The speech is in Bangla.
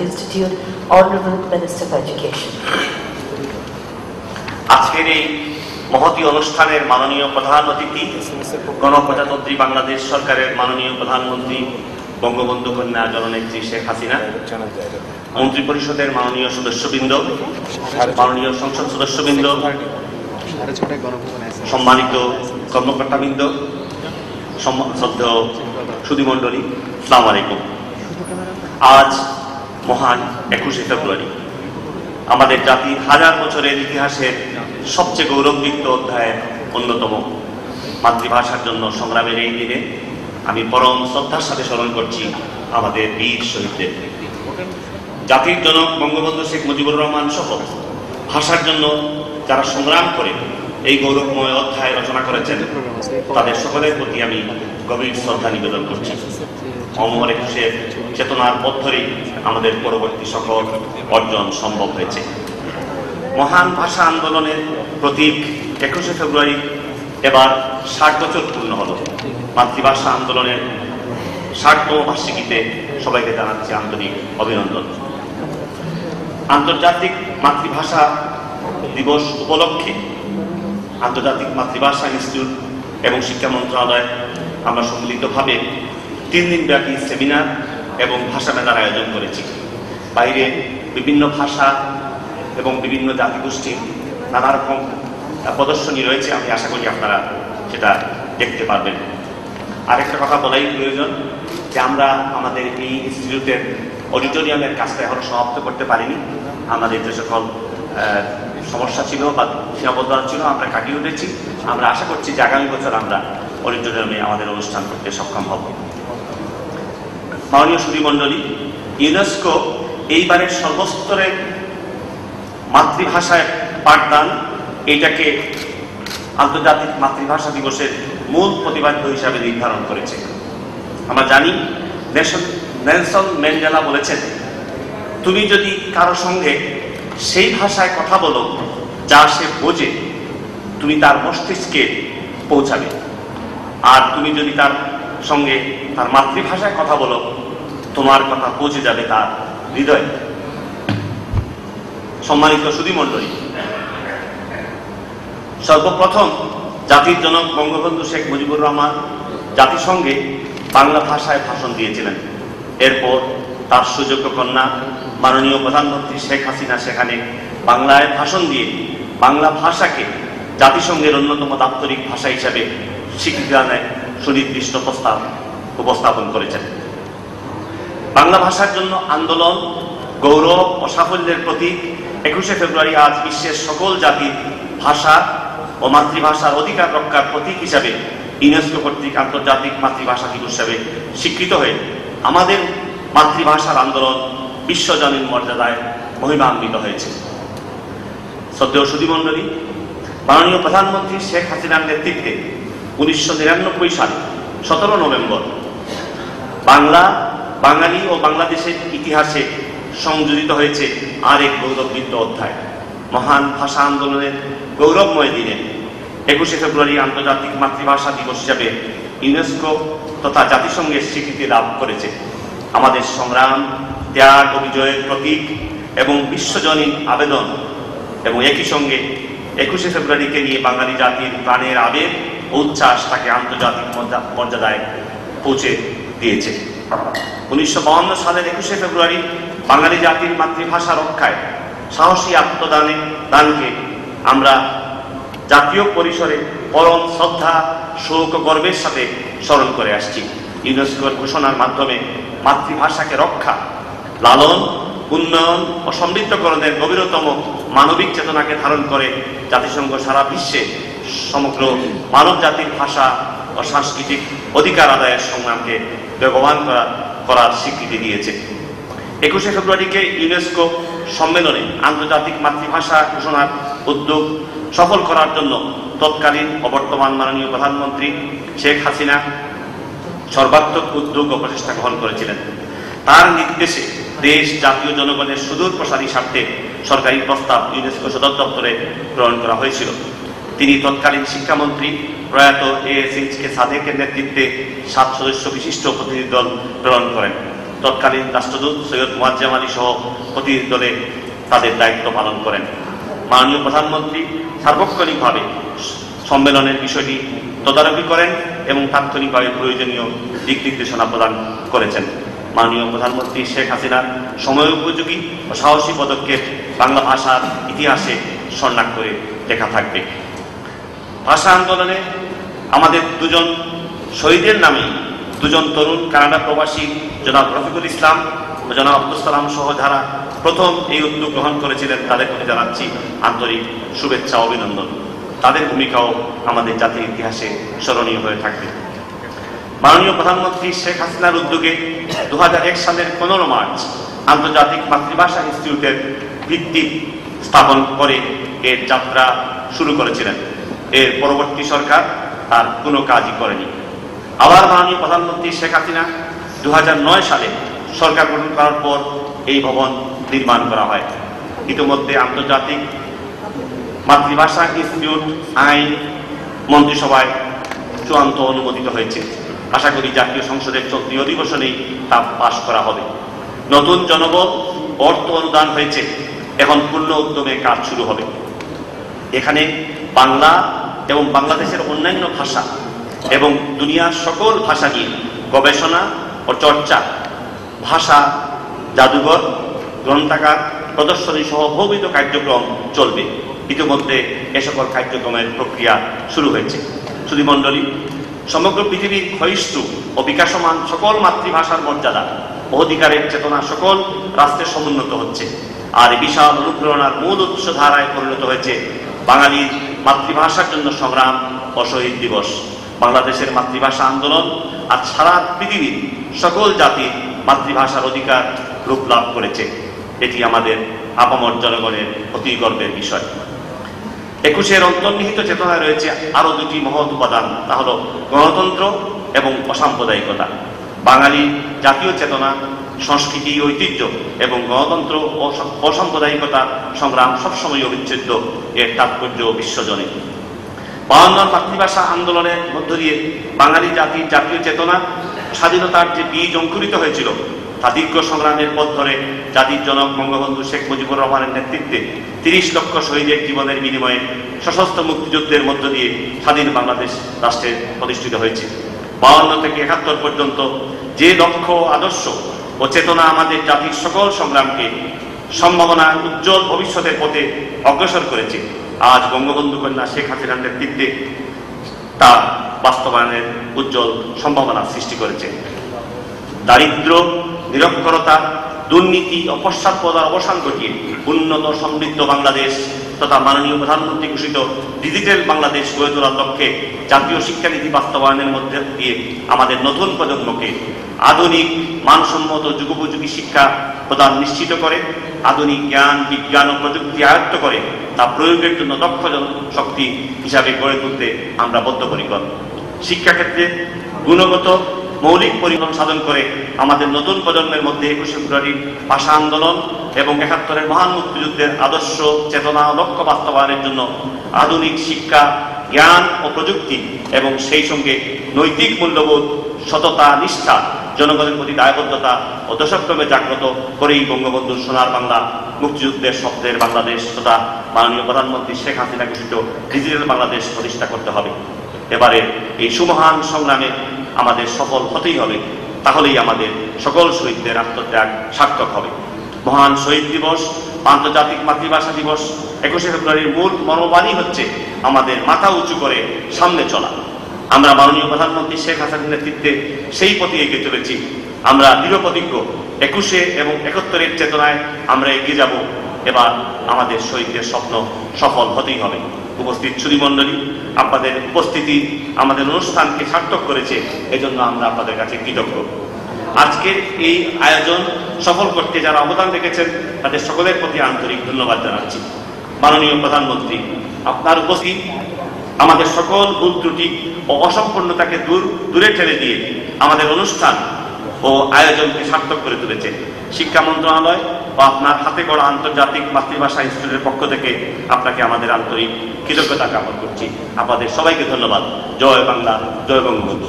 Institute, Honorable Minister of Education. আজকের এই মহতী অনুষ্ঠানের মাননীয় প্রধান অতিথি গণপ্রজাতন্ত্রী বাংলাদেশ সরকারের মাননীয় প্রধানমন্ত্রী বঙ্গবন্ধু কন্যা জননেত্রী শেখ হাসিনা, মন্ত্রী পরিষদের মাননীয় সদস্যবৃন্দ, মাননীয় সংসদ সদস্যবৃন্দ, সম্মানিত কর্মকর্তাবৃন্দ, শ্রদ্ধেয় সুধীমণ্ডলী, আসসালামু আলাইকুম। আজ মহান 21শে ফেব্রুয়ারি, আমাদের জাতির হাজার বছরের ইতিহাসের সবচেয়ে গৌরবদীপ্ত অধ্যায়ের অন্যতম। মাতৃভাষার জন্য সংগ্রামের এই দিনে আমি পরম শ্রদ্ধার সাথে স্মরণ করছি আমাদের বীর শহীদদের। জাতির জনক বঙ্গবন্ধু শেখ মুজিবুর রহমান সহ ভাষার জন্য যারা সংগ্রাম করে এই গৌরবময় অধ্যায় রচনা করেছেন, তাদের সকলের প্রতি আমি গভীর শ্রদ্ধা নিবেদন করছি। অমর 21-এর চেতনার পথ ধরেই আমাদের পরবর্তী সকল অর্জন সম্ভব হয়েছে। মহান ভাষা আন্দোলনের প্রতীক 21শে ফেব্রুয়ারি এবার 60 বছর পূর্ণ হল। মাতৃভাষা আন্দোলনের 60তম বার্ষিকীতে সবাইকে জানাচ্ছি আন্তরিক অভিনন্দন। আন্তর্জাতিক মাতৃভাষা দিবস উপলক্ষে আন্তর্জাতিক মাতৃভাষা ইনস্টিটিউট এবং শিক্ষা মন্ত্রণালয় আমরা সম্মিলিতভাবে 3 দিনব্যাপী সেমিনার এবং ভাষা মেলার আয়োজন করেছি। বাইরে বিভিন্ন ভাষা এবং বিভিন্ন জাতিগোষ্ঠীর নানা রকম প্রদর্শনী রয়েছে, আমি আশা করি আপনারা সেটা দেখতে পারবেন। আরেকটা কথা বলাই প্রয়োজন যে আমরা আমাদের এই ইনস্টিটিউটের অডিটোরিয়ামের কাজটা এখনো সমাপ্ত করতে পারিনি। আমাদের যে সকল সমস্যা ছিল বা সীমাবদ্ধতা ছিল আমরা কাটিয়ে উঠেছি। আমরা আশা করছি যে আগামী বছর আমরা অডিটোরিয়ামে আমাদের অনুষ্ঠান করতে সক্ষম হব। মাননীয় সুধীমণ্ডলী, ইউনেস্কো এইবারের সর্বস্তরের মাতৃভাষায় পাঠদান এটাকে আন্তর্জাতিক মাতৃভাষা দিবসের মূল প্রতিপাদ্য হিসাবে নির্ধারণ করেছে। আমরা জানি নেলসন ম্যান্ডেলা বলেছেন, তুমি যদি কারো সঙ্গে সেই ভাষায় কথা বলো যা সে বোঝে, তুমি তার মস্তিষ্কে পৌঁছাবে, আর তুমি যদি তার সঙ্গে তার মাতৃভাষায় কথা বলো, তোমার কথা পৌঁছে যাবে তার হৃদয়ে। সম্মানিত সুধীমণ্ডলী, সর্বপ্রথম জাতির জনক বঙ্গবন্ধু শেখ মুজিবুর রহমান জাতিসংঘে বাংলা ভাষায় ভাষণ দিয়েছিলেন। এরপর তার সুযোগ্য কন্যা মাননীয় প্রধানমন্ত্রী শেখ হাসিনা সেখানে বাংলায় ভাষণ দিয়ে বাংলা ভাষাকে জাতিসংঘের অন্যতম দাপ্তরিক ভাষা হিসাবে স্বীকৃতি দানের সুনির্দিষ্ট প্রস্তাব উপস্থাপন করেছেন। বাংলা ভাষার জন্য আন্দোলন, গৌরব ও সাফল্যের প্রতীক 21শে ফেব্রুয়ারি আজ বিশ্বের সকল জাতির ভাষা ও মাতৃভাষার অধিকার রক্ষার প্রতীক হিসাবে ইউনেস্কো কর্তৃক আন্তর্জাতিক মাতৃভাষা দিবস হিসাবে স্বীকৃত হয়ে আমাদের মাতৃভাষার আন্দোলন বিশ্বজনীন মর্যাদায় মহিমান্বিত হয়েছে। শ্রদ্ধেয় সুধীমণ্ডলী, মাননীয় প্রধানমন্ত্রী শেখ হাসিনার নেতৃত্বে 1999 সালে 17 নভেম্বর বাংলা, বাঙালি ও বাংলাদেশের ইতিহাসে সংযোজিত হয়েছে আরেক গৌরবদীপ্ত অধ্যায়। মহান ভাষা আন্দোলনের গৌরবময় দিনে 21শে ফেব্রুয়ারি আন্তর্জাতিক মাতৃভাষা দিবস হিসাবে ইউনেস্কো তথা জাতিসংঘের স্বীকৃতি লাভ করেছে। আমাদের সংগ্রাম, ত্যাগ ও বিজয়ের প্রতীক এবং বিশ্বজনীন আবেদন, এবং একই সঙ্গে 21শে ফেব্রুয়ারিকে নিয়ে বাঙালি জাতির প্রাণের আবেগ ও উচ্ছ্বাস তাকে আন্তর্জাতিক মর্যাদায় পৌঁছে দিয়েছে। 1952 সালের 21শে ফেব্রুয়ারি বাঙালি জাতির মাতৃভাষা রক্ষায় সাহসী দানকে আমরা জাতীয় পরিসরে পরম শ্রদ্ধা, শোক ও গর্বের সাথে স্মরণ করে আসছি। ইউনেস্কোর ঘোষণার মাধ্যমে মাতৃভাষাকে রক্ষা, লালন, উন্নয়ন ও সমৃদ্ধকরণের গভীরতম মানবিক চেতনাকে ধারণ করে জাতিসংঘ সারা বিশ্বে সমগ্র মানব জাতির ভাষা ও সাংস্কৃতিক অধিকার আদায়ের সংগ্রামকে বেগবান করার স্বীকৃতি দিয়েছে। 21শে ফেব্রুয়ারিকে ইউনেস্কো সম্মেলনে আন্তর্জাতিক মাতৃভাষা ঘোষণার উদ্যোগ সফল করার জন্য তৎকালীন ও বর্তমান মাননীয় প্রধানমন্ত্রী শেখ হাসিনা সর্বাত্মক উদ্যোগ ও প্রচেষ্টা গ্রহণ করেছিলেন। তার নির্দেশে দেশ, জাতীয় জনগণের সুদূর প্রসারী স্বার্থে সরকারি প্রস্তাব ইউনেস্কো সদর দপ্তরে গ্রহণ করা হয়েছিল। তিনি তৎকালীন শিক্ষামন্ত্রী প্রয়াত এএসএইচকে সাদেকের নেতৃত্বে 7 সদস্য বিশিষ্ট প্রতিনিধি দল প্রেরণ করেন। তৎকালীন রাষ্ট্রদূত সৈয়দ মুয়াজ্জেম আলী সহ প্রতিনিধি দলে তাদের দায়িত্ব পালন করেন। মাননীয় প্রধানমন্ত্রী সার্বক্ষণিকভাবে সম্মেলনের বিষয়টি তদারকি করেন এবং তাৎক্ষণিকভাবে প্রয়োজনীয় দিক নির্দেশনা প্রদান করেছেন। মাননীয় প্রধানমন্ত্রী শেখ হাসিনার সময়োপযোগী ও সাহসী পদক্ষেপ বাংলা ভাষার ইতিহাসে স্বর্ণাক্ষরে লেখা থাকবে। ভাষা আন্দোলনে আমাদের দুজন শহীদের নামে দুজন তরুণ কানাডা প্রবাসী জনাব রফিকুল ইসলাম ও জনাব আব্দুল সালাম সহ যারা প্রথম এই উদ্যোগ গ্রহণ করেছিলেন তাদের প্রতি জানাচ্ছি আন্তরিক শুভেচ্ছা অভিনন্দন। তাদের ভূমিকাও আমাদের জাতির ইতিহাসে স্মরণীয় হয়ে থাকবে। মাননীয় প্রধানমন্ত্রী শেখ হাসিনার উদ্যোগে 2001 সালের 15 মার্চ আন্তর্জাতিক মাতৃভাষা ইনস্টিটিউটের ভিত্তি স্থাপন করে এর যাত্রা শুরু করেছিলেন। এর পরবর্তী সরকার তার কোনো কাজই করেনি। আবার মাননীয় প্রধানমন্ত্রী শেখ হাসিনা 2009 সালে সরকার গঠন করার পর এই ভবন নির্মাণ করা হয়। ইতিমধ্যে আন্তর্জাতিক মাতৃভাষা ইনস্টিটিউট আইন মন্ত্রিসভায় চূড়ান্ত অনুমোদিত হয়েছে। আশা করি জাতীয় সংসদের চলতি অধিবেশনেই তা পাশ করা হবে। নতুন জনবল অর্থ অনুদান হয়েছে, এখন পূর্ণ উদ্যমে কাজ শুরু হবে। এখানে বাংলা এবং বাংলাদেশের অন্যান্য ভাষা এবং দুনিয়ার সকল ভাষা নিয়ে গবেষণা ও চর্চা, ভাষা জাদুঘর, গ্রন্থাগার, প্রদর্শনী সহ বহুবিধ কার্যক্রম চলবে। ইতিমধ্যে এ সকল কার্যক্রমের প্রক্রিয়া শুরু হয়েছে। সুধীমণ্ডলী, সমগ্র পৃথিবীর ক্ষয়িষ্ণু ও বিকাশমান সকল মাতৃভাষার মর্যাদা ও অধিকারের চেতনা সকল রাষ্ট্রের সমুন্নত হচ্ছে। আর এই বিশাল অনুপ্রেরণার মূল উৎস ধারায় পরিণত হয়েছে বাঙালির মাতৃভাষার জন্য সংগ্রাম ও শহীদ দিবস। বাংলাদেশের মাতৃভাষা আন্দোলন আর সারা পৃথিবীর সকল জাতির মাতৃভাষার অধিকার রূপ লাভ করেছে। এটি আমাদের আপামর জনগণের অতি গর্বের বিষয়। 21-এর অন্তর্নিহিত চেতনায় রয়েছে আরো দুটি মহৎ উপাদান, তা হল গণতন্ত্র এবং অসাম্প্রদায়িকতা। বাঙালি জাতীয় চেতনা, সংস্কৃতি, ঐতিহ্য এবং গণতন্ত্র ও অসাম্প্রদায়িকতা সংগ্রাম সবসময় অবিচ্ছেদ্য। এর তাৎপর্য বিশ্বজনে। 52 মাতৃভাষা আন্দোলনের মধ্য দিয়ে বাঙালি জাতির জাতীয় চেতনা, স্বাধীনতার যে বীজ অঙ্কুরিত হয়েছিল তা দীর্ঘ সংগ্রামের পথ ধরে জাতির জনক বঙ্গবন্ধু শেখ মুজিবুর রহমানের নেতৃত্বে 30 লক্ষ শহীদের জীবনের বিনিময়ে সশস্ত্র মুক্তিযুদ্ধের মধ্য দিয়ে স্বাধীন বাংলাদেশ রাষ্ট্রের প্রতিষ্ঠিত হয়েছে। 52 থেকে 71 পর্যন্ত যে লক্ষ্য, আদর্শ ও চেতনা আমাদের জাতির সকল সংগ্রামকে সম্ভাবনার উজ্জ্বল ভবিষ্যতের পথে অগ্রসর করেছে, আজ বঙ্গবন্ধু কন্যা শেখ হাসিনার নেতৃত্বে তা বাস্তবায়নের উজ্জ্বল সম্ভাবনা সৃষ্টি করেছে। দারিদ্র, নিরক্ষরতা, দুর্নীতি ও পশ্চাৎপদার অবসান ঘটিয়ে উন্নত সমৃদ্ধ বাংলাদেশ তথা মাননীয় প্রধানমন্ত্রী ঘোষিত ডিজিটাল বাংলাদেশ গড়ে তোলার লক্ষ্যে জাতীয় শিক্ষানীতি বাস্তবায়নের মধ্যে দিয়ে আমাদের নতুন প্রজন্মকে আধুনিক মানসম্মত যুগোপযোগী শিক্ষা প্রদান নিশ্চিত করে, আধুনিক জ্ঞান, বিজ্ঞান ও প্রযুক্তি আয়ত্ত করে তা প্রয়োগের জন্য দক্ষ শক্তি হিসাবে গড়ে তুলতে আমরা বদ্ধপরিকর। শিক্ষাক্ষেত্রে গুণগত মৌলিক পরিবর্তন সাধন করে আমাদের নতুন প্রজন্মের মধ্যে 21শে ফেব্রুয়ারির ভাষা আন্দোলন এবং 71-এর মহান মুক্তিযুদ্ধের আদর্শ, চেতনা ও লক্ষ্য বাস্তবায়নের জন্য আধুনিক শিক্ষা, জ্ঞান ও প্রযুক্তি এবং সেই সঙ্গে নৈতিক মূল্যবোধ, সততা, নিষ্ঠা, জনগণের প্রতি দায়বদ্ধতা ও দেশপ্রেমে জাগ্রত করেই বঙ্গবন্ধুর সোনার বাংলা, মুক্তিযুদ্ধের শব্দের বাংলাদেশ তথা মাননীয় প্রধানমন্ত্রী শেখ হাসিনা ঘোষিত ডিজিটাল বাংলাদেশ প্রতিষ্ঠা করতে হবে। এবারে এই সুমহান সংগ্রামে আমাদের সফল হতেই হবে, তাহলেই আমাদের সকল শহীদদের আত্মত্যাগ সার্থক হবে। মহান শহীদ দিবস, আন্তর্জাতিক মাতৃভাষা দিবস, 21শে ফেব্রুয়ারির মূল মর্মবাণী হচ্ছে আমাদের মাথা উঁচু করে সামনে চলা। আমরা মাননীয় প্রধানমন্ত্রী শেখ হাসিনার নেতৃত্বে সেই পথে এগিয়ে চলেছি। আমরা দৃঢ়প্রতিজ্ঞ 21শে এবং 71-এর চেতনায় আমরা এগিয়ে যাব। এবার আমাদের শহীদদের স্বপ্ন সফল হতেই হবে। উপস্থিত সুধীমণ্ডলী, আপনাদের উপস্থিতি আমাদের অনুষ্ঠানকে সার্থক করেছে, এজন্য আমরা আপনাদের কাছে কৃতজ্ঞ। আজকের এই আয়োজন সফল করতে যারা অবদান রেখেছেন তাদের সকলের প্রতি আন্তরিক ধন্যবাদ জানাচ্ছি। মাননীয় প্রধানমন্ত্রী, আপনার উপস্থিতি আমাদের সকল ভুল ত্রুটি ও অসম্পূর্ণতাকে দূরে ঠেলে দিয়ে আমাদের অনুষ্ঠান ও আয়োজনকে সার্থক করে তুলেছে। শিক্ষা মন্ত্রণালয় ও আপনার হাতে গড়া আন্তর্জাতিক মাতৃভাষা ইনস্টিটিউটের পক্ষ থেকে আপনাকে আমাদের আন্তরিক কৃতজ্ঞতা জ্ঞাপন করছি। আপনাদের সবাইকে ধন্যবাদ। জয় বাংলা, জয় বঙ্গবন্ধু।